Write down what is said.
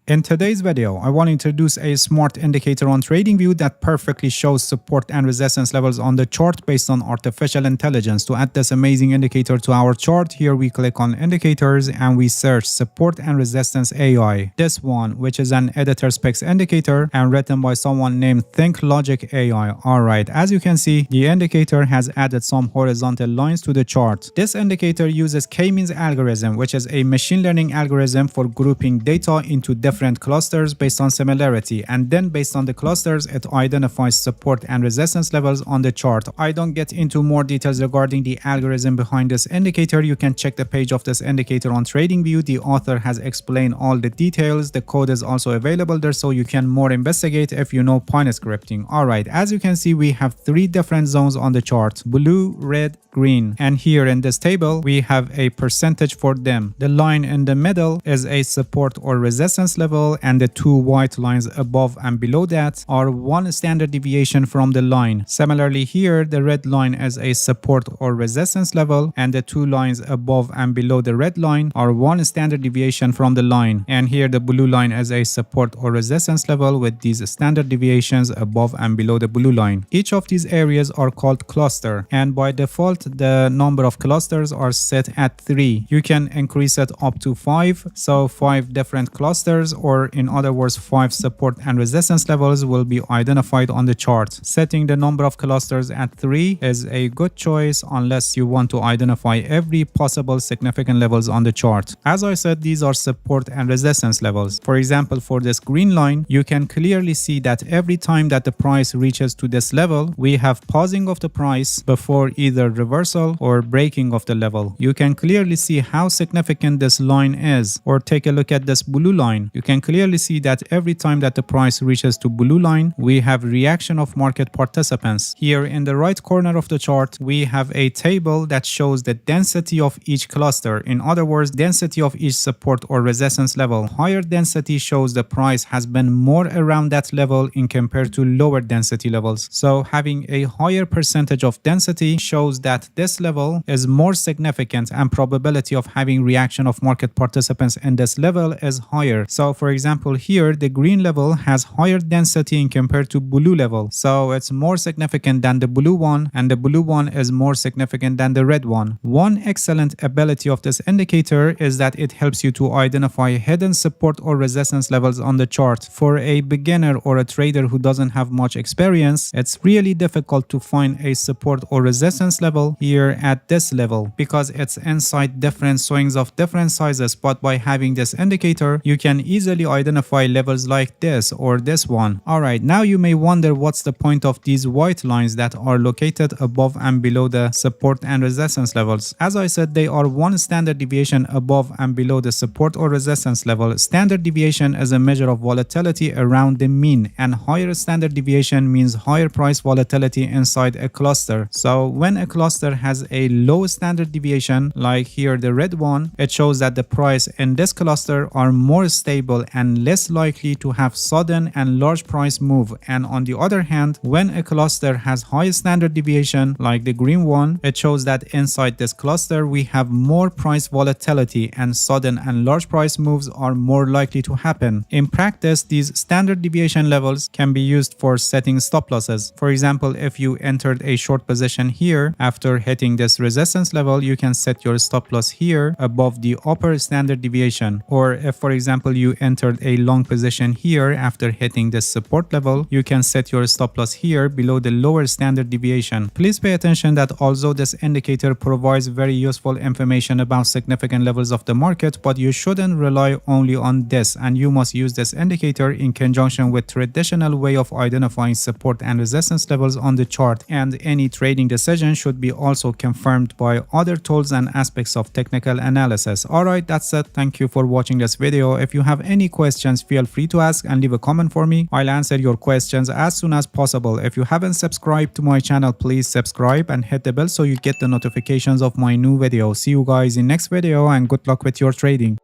In today's video, I want to introduce a smart indicator on TradingView that perfectly shows support and resistance levels on the chart based on artificial intelligence. To add this amazing indicator to our chart, here we click on indicators and we search support and resistance AI. This one, which is an editor specs indicator and written by someone named Think Logic AI. Alright, as you can see, the indicator has added some horizontal lines to the chart. This indicator uses K-means algorithm, which is a machine learning algorithm for grouping data into different clusters based on similarity, and then based on the clusters it identifies support and resistance levels on the chart. I don't get into more details regarding the algorithm behind this indicator. You can check the page of this indicator on TradingView. The author has explained all the details. The code is also available there, so you can more investigate if you know Python scripting. Alright, as you can see, we have three different zones on the chart: blue, red, green, and here in this table we have a percentage for them. The line in the middle is a support or resistance level, and the two white lines above and below that are one standard deviation from the line. Similarly here, the red line is a support or resistance level, and the two lines above and below the red line are one standard deviation from the line. And here the blue line is a support or resistance level with these standard deviations above and below the blue line. Each of these areas are called cluster, and by default the number of clusters are set at 3. You can increase it up to 5, so 5 different clusters, or in other words 5 support and resistance levels will be identified on the chart. Setting the number of clusters at 3 is a good choice unless you want to identify every possible significant levels on the chart. As I said, these are support and resistance levels. For example, for this green line, you can clearly see that every time that the price reaches to this level, we have pausing of the price before either reversal or breaking of the level. You can clearly see how significant this line is. Or take a look at this blue line. You can clearly see that every time that the price reaches to blue line, we have reaction of market participants. Here in the right corner of the chart, we have a table that shows the density of each cluster. In other words, density of each support or resistance level. Higher density shows the price has been more around that level in compared to lower density levels. So having a higher percentage of density shows that this level is more significant and probability of having reaction of market participants in this level is higher. So for example, here the green level has higher density in compared to blue level, so it's more significant than the blue one, and the blue one is more significant than the red one. One excellent ability of this indicator is that it helps you to identify hidden support or resistance levels on the chart. For a beginner or a trader who doesn't have much experience, it's really difficult to find a support or resistance level here at this level because it's inside different swings of different sizes. But by having this indicator, you can easily identify levels like this or this one. Alright, now you may wonder what's the point of these white lines that are located above and below the support and resistance levels. As I said, they are one standard deviation above and below the support or resistance level. Standard deviation is a measure of volatility around the mean, and higher standard deviation means higher price volatility inside a cluster. So when a cluster has a low standard deviation, like here the red one, it shows that the price in this cluster are more stable and less likely to have sudden and large price move. And on the other hand, when a cluster has high standard deviation like the green one, it shows that inside this cluster we have more price volatility and sudden and large price moves are more likely to happen. In practice, these standard deviation levels can be used for setting stop losses. For example, if you entered a short position here, after hitting this resistance level, you can set your stop loss here above the upper standard deviation. Or if, for example, you entered a long position here after hitting this support level, you can set your stop loss here below the lower standard deviation. Please pay attention that although this indicator provides very useful information about significant levels of the market, but you shouldn't rely only on this, and you must use this indicator in conjunction with traditional way of identifying support and resistance levels on the chart, and any trading decision should be also confirmed by other tools and aspects of technical analysis. Alright, that's it. Thank you for watching this video. If you have any questions, feel free to ask and leave a comment for me. I'll answer your questions as soon as possible. If you haven't subscribed to my channel, please subscribe and hit the bell so you get the notifications of my new video. See you guys in next video, and good luck with your trading.